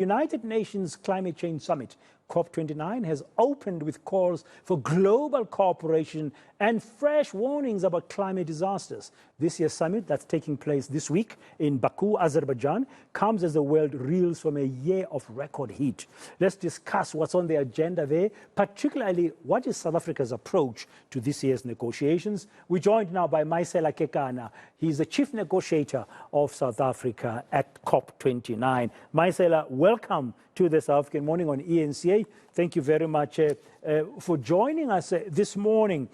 United Nations Climate Change Summit, COP29, has opened with calls for global cooperation and fresh warnings about climate disasters. This year's summit, that's taking place this week in Baku, Azerbaijan, comes as the world reels from a year of record heat. Let's discuss what's on the agenda there, particularly what is South Africa's approach to this year's negotiations. We're joined now by Maisela Kekana. He's the chief negotiator of South Africa at COP29. Maisela, welcome to the South African Morning on ENCA. Thank you very much for joining us this morning.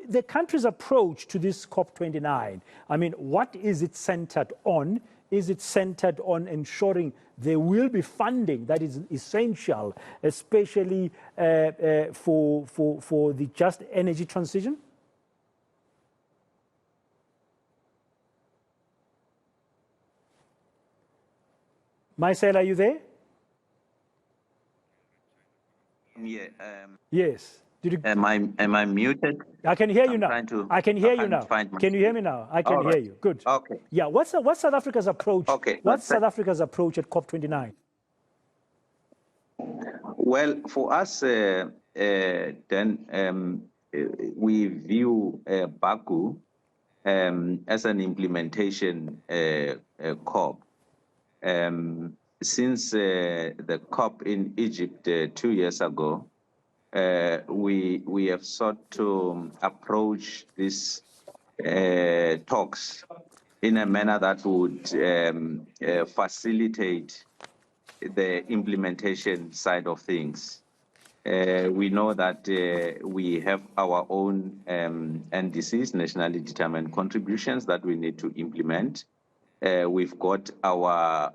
The country's approach to this COP29, I mean, what is it centered on? Is it centered on ensuring there will be funding that is essential, especially for the just energy transition? Maisela, are you there? Yeah. Yes. Did you... Am I muted? I can hear you now. I can hear you now. Can you hear me now? I can hear you. Good. Okay. Yeah. What's South Africa's approach? Okay. What's South Africa's approach at COP29? Well, for us, then we view Baku as an implementation COP. Since the COP in Egypt 2 years ago, we have sought to approach these talks in a manner that would facilitate the implementation side of things. We know that we have our own NDCs, nationally determined contributions, that we need to implement. We've got our